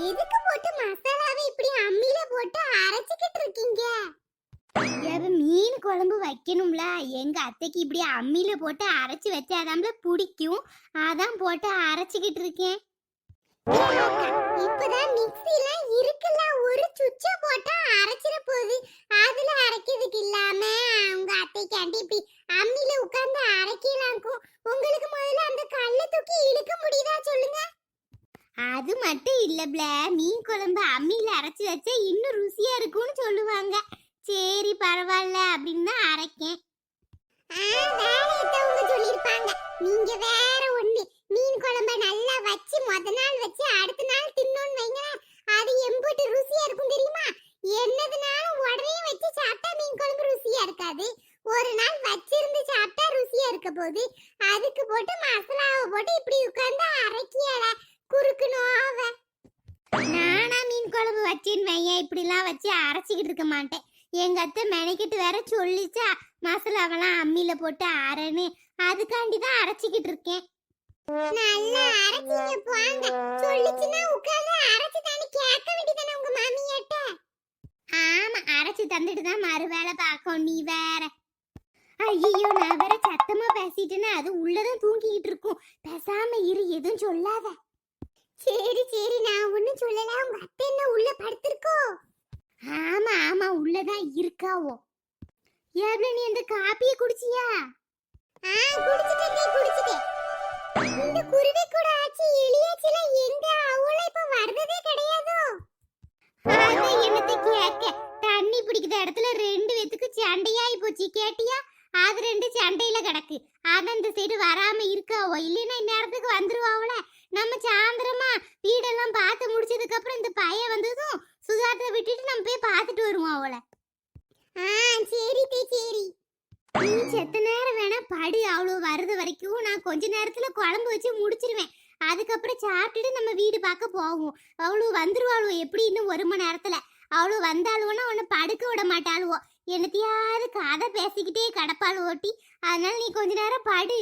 எதுக்கு போட்டு மசாலாவை இப்படி அம்மியில போட்டு அரைச்சிக்கிட்டு இருக்கீங்க? மீன் குழம்பு வைக்கணும்ல, எங்க அத்தைக்கு இப்படி அம்மியில போட்டு அரைச்சு வச்சாதான்ல பிடிக்கும். அதான் போட்டு அரைச்சிக்கிட்டு இருக்கேன். இப்பதான் மிக்ஸில இருக்குல்ல, ஒரு சுவிட்ச போட்டா அரைச்சிட போகுது. அதுல அரைக்கிறதுக்கு இல்லாம உங்க அத்தைக்காண்டி இப்படி அம்மியில உட்கார்ந்து அரைக்கலாக்கும். உங்களுக்கு முதல்ல அந்த கல்லை தூக்கி இழுக்க முடியுதா சொல்லுங்க? அது மட்டும் இல்ல, மீன் குழம்பு அம்மியில அரைச்சு வச்சா இன்னும் ருசியா இருக்கும்னு சொல்லுவாங்க. சரி பரவாயில்ல அப்படின்னு தான் அரைக்கேன். வேலையத்தவங்க சொல்லிருப்பாங்க. நீங்க வேற ஒண்ணு, மீன் குழம்ப நல்லா வச்சு முத நாள் வச்சு அடுத்த நாள் தின்னோன்னு வைங்களேன், அது எம்பூட்டு ருசியா இருக்கும் தெரியுமா? என்னதுனாலும் உடனே வச்சு சாப்பிட்டா மீன் குழம்பு ருசியா இருக்காது. ஒரு நாள் வச்சிருந்து சாப்பிட்டா ருசியா இருக்க போகுது. அதுக்கு போட்டு மசாலாவை போட்டு இப்படி உட்கார்ந்து அரைக்கியல குறுக்கணும். நானா மீன் குழம்பு வச்சேன்னு வையன், இப்படிலாம் வச்சு அரைச்சிக்கிட்டு இருக்க மாட்டேன். எங்க அத்தை மெனக்கிட்டு வேற சொல்லிச்சா மசாலாவெல்லாம் அம்மியில போட்டு அரைன்னு, அதுக்காண்டி தான் அரைச்சிக்கிட்டு இருக்கேன். நல்லா அரைச்சிங்க போங்க. சொல்லிச்சுனா உட்கார்ந்து அரைச்சு தானே கேட்க வேண்டியதானே உங்க மாமியாட்ட? ஆமா, அரைச்சு தந்துட்டு தான் மறு வேலை பார்க்கும். நீ வேற. ஐயோ, நான் வேற சத்தமா பேசிட்டேன்னா அது உள்ளதான் தூங்கிக்கிட்டு இருக்கும். பேசாம இரு, எதுவும் சொல்லாத. சரி சரி, நான் ஒண்ணும் சொல்லல. உங்க அத்தை என்ன உள்ள படுத்திருக்கோ? ஆமா ஆமா, உள்ளதான் இருக்காவோ. எவ்வளவு நீ அந்த காப்பியை குடிச்சியா? குடிச்சிட்டேன். இந்த குருவி கூட ஆச்சு எலியாச்சுல எங்க அவள இப்ப வரதே கிடையாதோ? என்னத்தை கேட்க, தண்ணி பிடிக்கிற இடத்துல ரெண்டு பேத்துக்கு சண்டையாயி போச்சு. கேட்டியா? அது ரெண்டு சண்டையில கிடக்கு. அதான் இந்த சைடு வராம இருக்காவோ, இல்லைன்னா இந்நேரத்துக்கு வந்துருவாவுல. நம்ம சாயந்தரமா வீடெல்லாம் பார்த்து முடிச்சதுக்கு அப்புறம் இந்த பையன் வந்ததும் சுதாத்தை விட்டுட்டு நம்ம போய் பார்த்துட்டு வருவோம் அவளை. சரி சரி. நீ செத்த நேரம் வேணா படு, அவ்வளோ வருது வரைக்கும் நான் கொஞ்ச நேரத்துல குழம்பு வச்சு முடிச்சிருவேன். அதுக்கப்புறம் சாப்பிட்டுட்டு நம்ம வீடு பார்க்க போவோம். அவ்வளோ வந்துருவாளுவோ எப்படி இன்னும் 1 மணி நேரத்துல. அவ்வளோ வந்தாளுவோன்னா உன்னை படுக்க விட மாட்டாளுவோ. என்னத்தையாவது கதை பேசிக்கிட்டே கடப்பாளுவோட்டி. அதனால நீ கொஞ்ச நேரம் படு.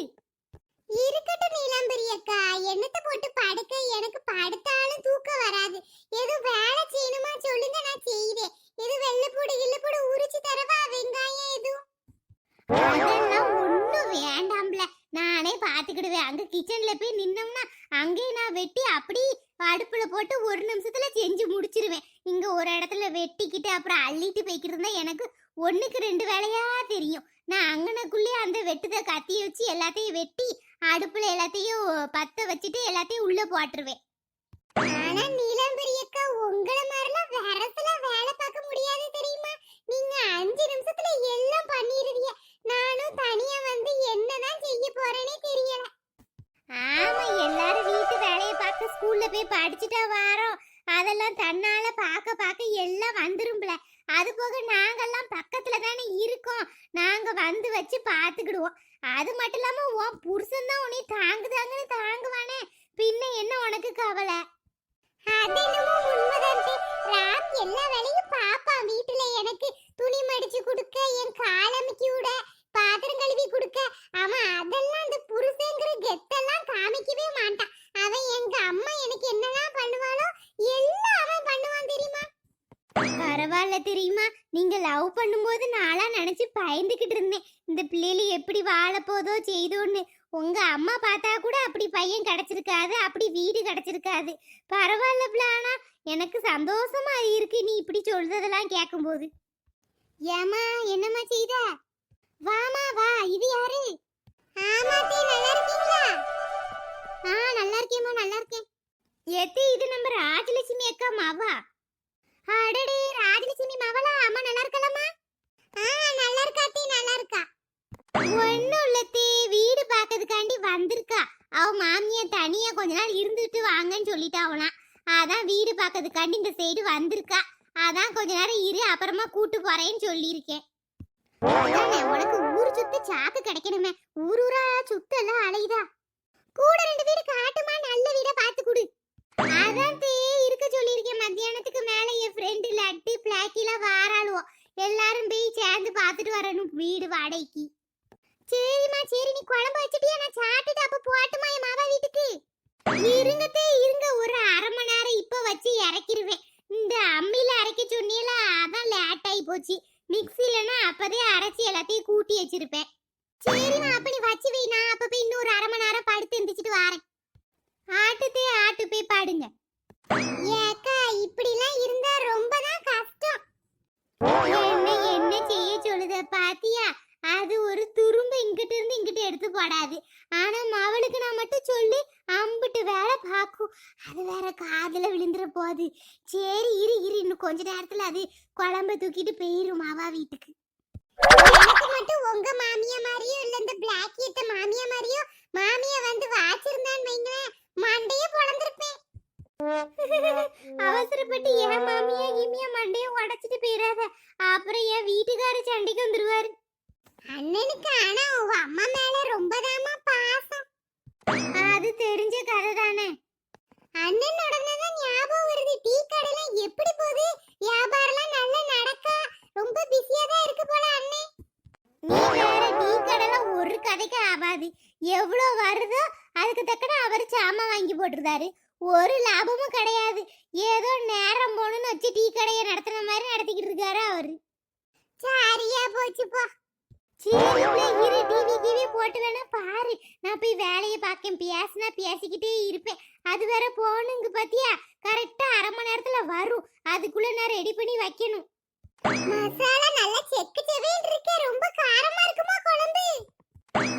இருக்கட்டும் நீலாம்பரியக்கா, என்னத்தை போட்டு படுக்க? எனக்கு படுத்தாலும் தூக்கம் வராது. ஏதோ வேலை செய்யணுமா சொல்லுங்க, நான் செய்தேன். ஏதோ வெள்ளைப்பூடு உரிச்சு தரவா? வெங்காயம் எதுவும்? அதெல்லாம் ஒண்ணும் வேண்டாம்ல, நானே பாத்துக்கிடுவேன். அங்க கிச்சன்ல போய் நின்னோம்னா அங்கே நான் வெட்டி அப்படி அடுப்புல போட்டு 1 நிமிஷத்துல செஞ்சு முடிச்சிருவேன். இங்க ஒரு இடத்துல வெட்டிக்கிட்டு அப்புறம் அள்ளிட்டு போய்க்கிட்டு எனக்கு 1க்கு 2 வேலையா தெரியும். நான் அங்கனக்குள்ளே அந்த வெட்டுத கத்திய வச்சு எல்லாத்தையும் வெட்டி அடுப்புல எல்லாத்தையும் பத்த வச்சுட்டு எல்லாத்தையும் உள்ள போட்டுருவேன். ஆனா நீலாம்பரியக்கா, உங்களை மாதிரிலாம் வரத்துல வேலை பார்க்க முடியாது தெரியுமா? நீங்க 5 நிமிஷத்துல எல்லாம் பண்ணிடுவீங்க. நானும் தனியா வந்து என்னதான் செய்ய போறேனே தெரியல. ஆமா, எல்லாரும் வீட்டு வேலையை பார்க்க ஸ்கூல்ல போய் படிச்சுட்டா வாரோம். அதெல்லாம் தன்னால பார்க்க எல்லாம் வந்துரும்ல. அது போக நாங்கெல்லாம் பக்கத்துல தானே இருக்கோம். நாங்க வந்து வச்சு பாத்துக்கிடுவோம். அது மட்டும் இல்லாம உன் புருஷன் தான் உன்னை தாங்குதாங்கன்னு தாங்குவானே, பின்ன என்ன உனக்கு கவலை? அதென்னமோ உண்மைதான். ராம் எல்லா வேலையும் பாப்பான் வீட்டுல. எனக்கு துணி மடிச்சு கொடுக்க, என் காலமிக்கி விட, பாத்திரம் கழுவி கொடுக்க. அவன் அதெல்லாம் அந்த புருஷங்கிற கெத்தெல்லாம் காமிக்கவே மாட்டான். அவன் எங்க அம்மா எனக்கு என்னெல்லாம் பண்ணுவாளோ எல்லாம் அவன் பண்ணுவான் தெரியுமா? பரவாயில்ல தெரியுமா, நீங்க லவ் பண்ணும்போது நாளா நினைச்சு பயந்துகிட்டு இருந்தேன். இந்த பிள்ளைல எப்படி வாழ போதோ செய்தோன்னு. உங்க அம்மா பார்த்தா கூட அப்படி பையன் கிடைச்சிருக்காது, அப்படி வீடு கிடைச்சிருக்காது. பரவாயில்ல பிளானா, எனக்கு சந்தோஷமா இருக்கு நீ இப்படி சொல்றதெல்லாம் கேட்கும்போது. ஏமா என்னம்மா செய்த? வாமா வா. இது யாரு? ஆமாத்தே, நல்லா இருக்கீங்களா? நல்லா இருக்கேம்மா, நல்லா இருக்கேன். எத்தி, இது நம்ம ராஜலட்சுமி அக்கா மாவா? அடடே, ராஜலட்சுமி மாவளா? அம்மா நல்லா இருக்கலாமா? நல்லா இருக்காத்தே, நல்லா இருக்கா. ஒன்னும் இல்லத்தே, வீடு பார்க்கறதுக்காண்டி வந்திருக்கா. அவ மாமியா தனியா கொஞ்ச நாள் இருந்துட்டு வாங்கன்னு சொல்லிட்டாவலாம். அதான் வீடு பார்க்கறதுக்காண்டி இந்த சைடு வந்திருக்கா. அதான் கொஞ்ச நேரம் இரு, அப்புறமா கூட்டு போறேன்னு சொல்லியிருக்கேன். உனக்கு ஊர் சுத்த சாக்கு கிடைக்கணுமே, ஊரூரா சுத்தெல்லாம் அலையுதா. கூட 2 வீடு காட்டுமா, நல்ல வீடா பார்த்து கொடு. அதான் தே இருக்க சொல்லியிருக்கேன். மத்தியானத்துக்கு மேல என் ஃப்ரெண்டு லட்டு பிளாக்கிலாம் வாராளுவோம். எல்லாரும் போய் சேர்ந்து பார்த்துட்டு வரணும் வீடு வாடகைக்கு. சரிம்மா சரி, நீ குழம்பு வச்சிட்டியா? நான் சாப்பிட்டுட்டு அப்ப போட்டுமா என் மாவா வீட்டுக்கு? இருங்கத்தே இருங்க, ஒரு 1/2 மணி நேரம் இப்ப வச்சு இறக்கிருவேன். இந்த அம்மியில அரைக்க சொன்னீல, அதான் லேட் ஆகி போச்சு. மிக்ஸிலனா அப்பதே அரைச்சி எல்லாத்தையும் கூட்டி வச்சிருப்பேன். சரிம்மா, அப்ப நீ வச்சு வை. நான் அப்ப போய் இன்னும் ஒரு அரை மணி நேரம் படுத்து எந்திரிச்சிட்டு வரேன். ஆட்டு போய் பாடுங்க. ஏக்கா இப்படிலாம் இருந்தா ரொம்ப தான் கஷ்டம். என்ன செய்ய சொல்லுத பாத்தியா? அது ஒரு துரும்ப இங்கிட்ட இருந்து இங்கிட்ட எடுத்து போடாது. ஆனா மவளுக்கு நான் மட்டும் சொல்லி அம்பிட்டு வேலை பாக்கும். அது வேற காதுல விழுந்துற போகுது. சரி இரு இன்னும் கொஞ்ச நேரத்துல அது குழம்ப தூக்கிட்டு போயிரும் அவா வீட்டுக்கு. எனக்கு மட்டும் உங்க மாமியா மாதிரியோ இல்ல இந்த பிளாக் ஏத்த மாமியா மாதிரியோ மாமியா வந்து வாச்சிருந்தான்னு வைங்களேன், மண்டைய பொளந்திருப்பேன். அவசரப்பட்டு என் மாமியா கிமியா மண்டைய உடைச்சிட்டு போயிடாத. அப்புறம் என் வீட்டுக்கார சண்டைக்கு வந்துருவாரு. அண்ணனுக்கு ஆனா உங்க அம்மா மேல ரொம்ப தாமா பாசம். அது தெரிஞ்ச கதை தானே. அண்ணன் உடனேதான் ஞாபகம் வருது, டீ கடைலாம் எப்படி போகுது? வியாபாரம்லாம் நல்லா நடக்கா? ரொம்ப பிஸியா தான் இருக்கு போல அண்ணே. நீ வேற, டீ கடைலாம் ஒரு கதைக்கு ஆகாது. எவ்வளோ வருதோ அதுக்கு தக்கன அவர் சாமான் வாங்கி போட்டுருந்தாரு. ஒரு லாபமும் கிடையாது. ஏதோ நேரம் போகணும்னு வச்சு டீ கடையை நடத்துன மாதிரி நடத்திக்கிட்டு இருக்காரு அவரு. சரியா போச்சு போ. சரி இரு, டிவி போட்டு வேணா பாரு. நான் போய் வேலையை பார்க்கேன். பேசினா பேசிக்கிட்டே இருப்பேன். அது வேற போனுங்க பாத்தியா? கரெக்டா அரை மணி நேரத்துல வரும். அதுக்குள்ள நான் ரெடி பண்ணி வைக்கணும். மசாலா நல்லா செக்கு செவேன்னு இருக்கே, ரொம்ப காரமா இருக்குமா குழம்பு?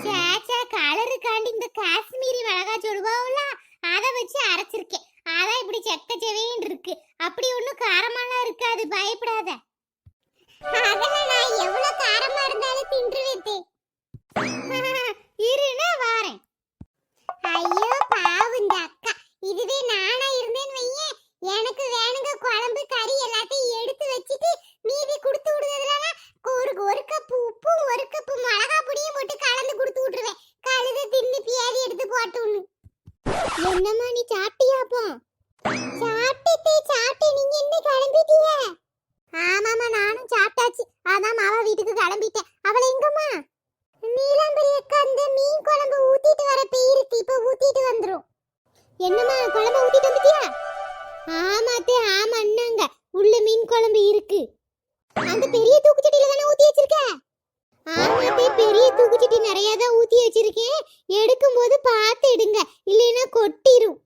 சேச்சா, கலருக்காண்டி இந்த காஷ்மீரி மிளகா சொல்லுவாவுல, அதை வச்சு அரைச்சிருக்கேன். அதான் இப்படி செக்க செவேன்னு இருக்கு. அப்படி ஒன்றும் காரமாலாம் இருக்காது, பயப்படாத. அதெல்லாம் நான் எவ்வளவு காரமா இருந்தாலும் தின்றுவேன். இருனா வாரேன். ஐயோ பாவம் இந்த அக்கா. இதுவே நானா இருந்தேன்னு வையேன், எனக்கு வேணுங்க குழம்பு கறி எல்லாத்தையும் எடுத்து வச்சுட்டு மீதி கொடுத்து விடுறதுலனா ஒரு கப்பு உப்பும் ஒரு கப்பு மிளகா பொடியும் போட்டு கலந்து கொடுத்து விட்டுருவேன். கழுத தின்னு பியாதி எடுத்து போட்டுன்னு. என்னம்மா நீ சாப்பிட்டியா? அப்போ சாப்பிட்டு நீங்க என்ன கிளம்பிட்டீங்க? ஆமாமா, நானும் சாப்பிட்டாச்சு. அதான் மாவா வீட்டுக்கு கிளம்பிட்டேன். அவளை எங்கம்மா? நீலாம்பரி அக்கா அந்த மீன் குழம்பு ஊத்திட்டு வர பேருக்கு இப்ப ஊத்திட்டு வந்துரும். என்னம்மா, குழம்பு ஊத்திட்டு வந்துட்டியா? ஆமாத்தே, ஆமா அண்ணாங்க. உள்ள மீன் குழம்பு இருக்கு. அந்த பெரிய தூக்குச்சட்டியில தானே ஊத்தி வச்சிருக்க? ஆமாத்தே, பெரிய தூக்குச்சட்டி நிறைய தான் ஊத்தி வச்சிருக்கேன். எடுக்கும்போது பார்த்து எடுங்க, இல்லைன்னா கொட்டிரும்.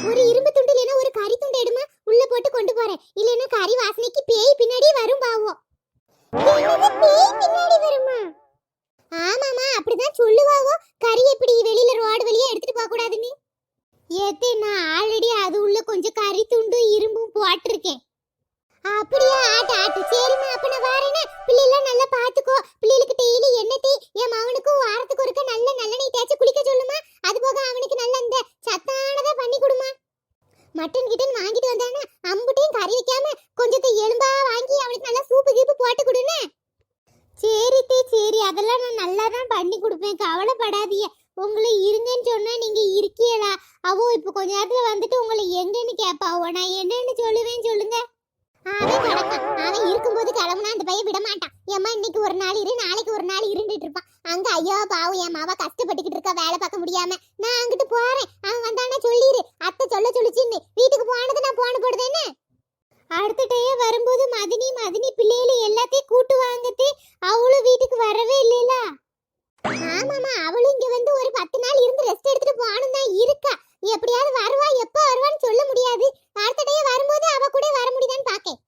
ஒரு இரும்பு துண்டு இல்லைன்னா ஒரு கறி துண்டு எடுமா, உள்ள போட்டு கொண்டு போறேன். இல்லைன்னா கறி வாசனைக்கு பேய் பின்னாடியே வரும் பாவம். பேய் பின்னாடி வருமா? ஆமாமா, அப்படிதான் சொல்லுவாவோ. கறி எப்படி வெளியில ரோடு வழியா எடுத்துட்டு போக கூடாதுன்னு. ஏத்தே, நான் ஆல்ரெடி அது உள்ள கொஞ்சம் கறி துண்டும் இரும்பும் போட்டிருக்கேன். அப்படியா? ஆட்டு சரிம்மா, அப்ப நான் வாரேனே. பிள்ளைலாம் நல்லா பாத்துக்கோ. பிள்ளைகளுக்கு டெய்லி எண்ணெய் தேய். என் மவனுக்கும் வாரத்துக்கு ஒருக்க நல்ல நல்லெண்ணெய் தேய்ச்சி குளிக்க சொல்லுமா. அது போக அவனுக்கு நல்ல இந்த சத்தானதா பண்ணி கொடுமா. மட்டன் கிட்டன் வாங்கிட்டு வந்தானா அம்புட்டையும் கறி வைக்காம கொஞ்சத்தை எலும்பா வாங்கி அவனுக்கு நல்லா சூப்பு கீப்பு போட்டு கொடுன்னு. சரி, அதெல்லாம் நான் நல்லா தான் பண்ணி கொடுப்பேன், கவலைப்படாதீங்க. உங்களை இருங்கன்னு சொன்னா நீங்க இருக்கீங்களா? அவோ இப்ப கொஞ்ச நேரத்துல வந்துட்டு உங்களை எங்கன்னு கேட்பாவோ. நான் என்னன்னு சொல்லுவேன், சொல்லுங்க. அவன் இருக்கும்போது கிளம்புனா அந்த பையன் விட மாட்டான். ஏமா இன்னைக்கு ஒரு நாள் இரு, நாளைக்கு ஒரு நாள் இருந்துட்டு இருப்பான். அங்க ஐயோ பாவம், என் மாவா கஷ்டப்பட்டுக்கிட்டு இருக்கா வேலை பார்க்க முடியாம. நான் அங்கிட்டு போறேன், அவன் வந்தானே சொல்லிடு. அத்தை சொல்லிச்சின்னு வீட்டுக்கு போனது நான் போன போடுதேன்னு. அடுத்த டைம் வரும்போது மதினி பிள்ளைகளை எல்லாத்தையும் கூட்டு வாங்கத்தே. அவளும் வீட்டுக்கு வரவே இல்லைல. ஆமாமா, அவளும் இங்க வந்து ஒரு 10 நாள் இருந்து ரெஸ்ட் எடுத்துட்டு போகணும் தான் இருக்கா. எப்படியாவது வருவா, எப்ப வருவான்னு சொல்ல முடியாது. அடுத்த டைம் வரும்போது அவ கூட வர முடியுதான்னு பாக்கேன்.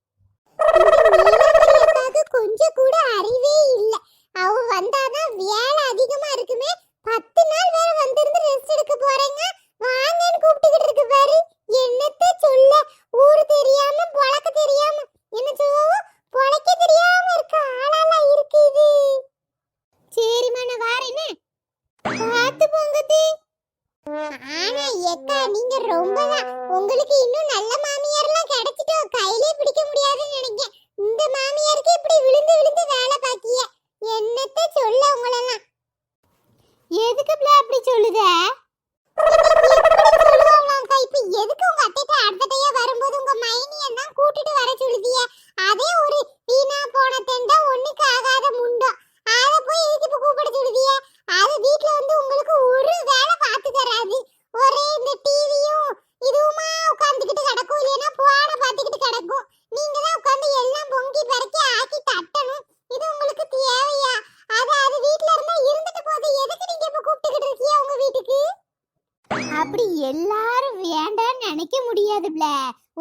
கொஞ்சம் கூட அறிவே இல்ல. அவ வந்தாதான் வேலை அதிகமா இருக்குமே. 10 நாள் வேற வந்திருந்து ரெஸ்ட் எடுக்க போறேங்க வாங்கன்னு கூப்பிட்டுக்கிட்டு இருக்கு பாரு. என்னத்த சொல்ல, ஊரு தெரியாம பொழக்க தெரியாம என்ன சொல்லுவோம், பொழைக்க தெரியாம இருக்க ஆளாலா இருக்கு இது. சரிம்மா, நான் வாரேன்னு பார்த்து போங்கத்தே. ஆனா ஏக்கா நீங்க ரொம்பதான், உங்களுக்கு இன்னும் நல்ல மாமியார்லாம் கிடைச்சிட்டோ, கையிலே பிடிக்க முடியாதுன்னு நினைக்கிறேன். இந்த மாமியாருக்கு இப்படி விழுந்து விழுந்து வேலை பாக்கிய. என்னத்த சொல்ல உங்களெல்லாம். எதுக்கு அப்படி சொல்லுத? சொல்லுவாங்கக்கா, இப்ப எதுக்கு உங்க அத்தைட்ட அடுத்தட்டையா வரும்போது உங்க மைனியன் தான் கூட்டிட்டு வர சொல்லுதிய? அதே ஒரு வீணா போன தெண்டா ஒண்ணுக்கு ஆகாத முண்டம். அத போய் எதுக்கு இப்ப கூப்பிட சொல்லுதிய? அது வீட்ல வந்து உங்களுக்கு ஒரு வேலை பார்த்து தராது. ஒரே இந்த டிவியும் இதுவுமா உட்கார்ந்துகிட்டு கிடக்கும். இல்லைன்னா போட எல்லாரும் வேண்டான்னு நினைக்க முடியாதுல்ல.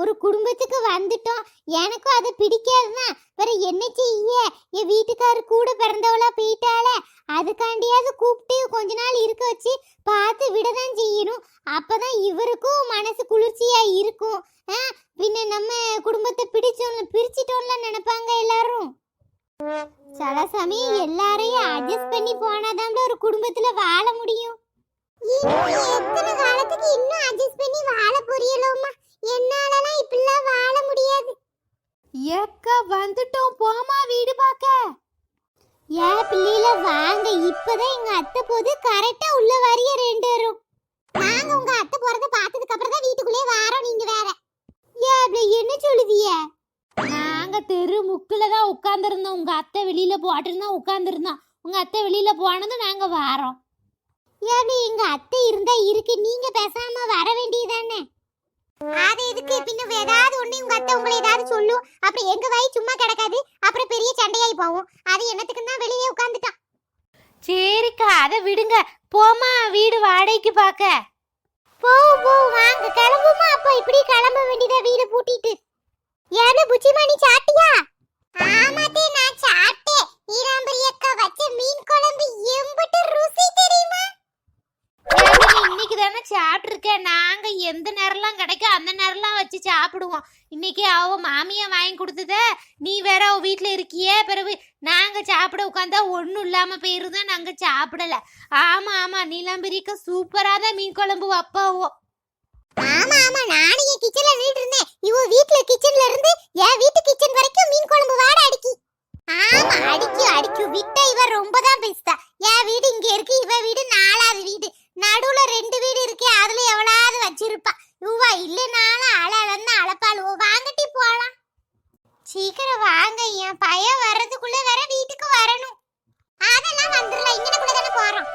ஒரு குடும்பத்துக்கு வந்துட்டோம், எனக்கும் அது பிடிக்காதுதான். வேற என்ன செய்ய, என் வீட்டுக்காரு கூட பிறந்தவளா போயிட்டால, அதுக்காண்டியாவது கூப்பிட்டு கொஞ்ச நாள் இருக்க வச்சு பார்த்து விடதான் செய்யணும். அப்பதான் இவருக்கும் மனசு குளிர்ச்சியா இருக்கும். பின்ன நம்ம குடும்பத்தை பிரிச்சிட்டோம்ல நினைப்பாங்க எல்லாரும். சில சமயம் எல்லாரையும் அட்ஜஸ்ட் பண்ணி போனாதான் ஒரு குடும்பத்துல வாழ முடியும். எத்தனை காலத்துக்கு இன்னும் அட்ஜஸ்ட் பண்ணி வாழ புரியலோமா? என்னாலலாம் இப்படிலாம் வாழ முடியாது. ஏக்கா வந்துட்டோம், போமா வீடு பார்க்க. ஏன் பிள்ளைல வாங்க, இப்பதான் எங்க அத்தை போது கரெக்டா உள்ள வரிய 2 பேரும். நாங்க உங்க அத்தை போறத பார்த்ததுக்கு அப்புறம் தான் வீட்டுக்குள்ளே வாரோம். நீங்க வேற என்ன சொல்லுதிய? நாங்க தெரு முக்குல தான் உட்கார்ந்துருந்தோம். உங்க அத்தை வெளியில போட்டிருந்தா உட்கார்ந்துருந்தோம். உங்க அத்தை வெளியில போனதும் நாங்க வாரோம். எங்க அத்தை இருந்தா இருக்கு, நீங்க பேசாம வர வேண்டியதானே. அது எதுக்கு? பின்ன ஏதாவது ஒண்ணு உங்க அத்தை உங்களை ஏதாவது சொல்லும், அப்புறம் எங்க வாய் சும்மா கிடக்காது, அப்புறம் பெரிய சண்டையாயி போகும். அது என்னத்துக்கு தான் வெளியே உட்கார்ந்துட்டான். சரிக்கா, அதை விடுங்க, போமா வீடு வாடகைக்கு பார்க்க. போ வாங்க கிளம்புமா. அப்ப இப்படி கிளம்ப வேண்டியதா வீடு பூட்டிட்டு. ஏன்னு புச்சிமணி சாட்டியா? ஆமாத்தே, நான் சாப்பிட்டேன். ஈராம்பரி அக்கா வச்ச மீன் குழம்பு எம்புட்டு ருசி தெரியுமா? இன்னைக்கு தானே சாப்பிட்டுருக்கேன். நாங்க எந்த நேரம்லாம் கிடைக்கும் அந்த நேரம்லாம் வச்சு சாப்பிடுவோம். இன்னைக்கு அவ மாமியா வாங்கி கொடுத்தத நீ வேற அவ வீட்டுல இருக்கியே, பிறகு நாங்க சாப்பிட உட்காந்தா ஒண்ணும் இல்லாம போயிருந்தா நாங்க சாப்பிடல. ஆமா நீலாம்பரிக்கா சூப்பரா தான் மீன் குழம்பு வைப்பாவோ. ஆமா நானும் என் கிச்சன்ல நின்னுட்டு இருந்தேன். இவ வீட்ல கிச்சன்ல இருந்து என் வீட்டு கிச்சன் வரைக்கும் மீன் குழம்பு வாட அடிக்கி. ஆமா அடிக்கு விட்ட இவ ரொம்ப தான் பேசுதா. என் வீடு இங்க இருக்கு, இவ வீடு 4வது வீடு, நடுவுல 2 வீடு இருக்கு. அதுல எவ்வளவு வச்சிருப்பா. இவா இல்லனாலும் அழலன்னு அழப்பாளுவோ. வாங்கட்டி போலாம். சீக்கிரம் வாங்க, என் பையன் வர்றதுக்குள்ள வேற வீட்டுக்கு வரணும். அதெல்லாம் வந்துடலாம், இங்கனக்குள்ள தானே போறோம்.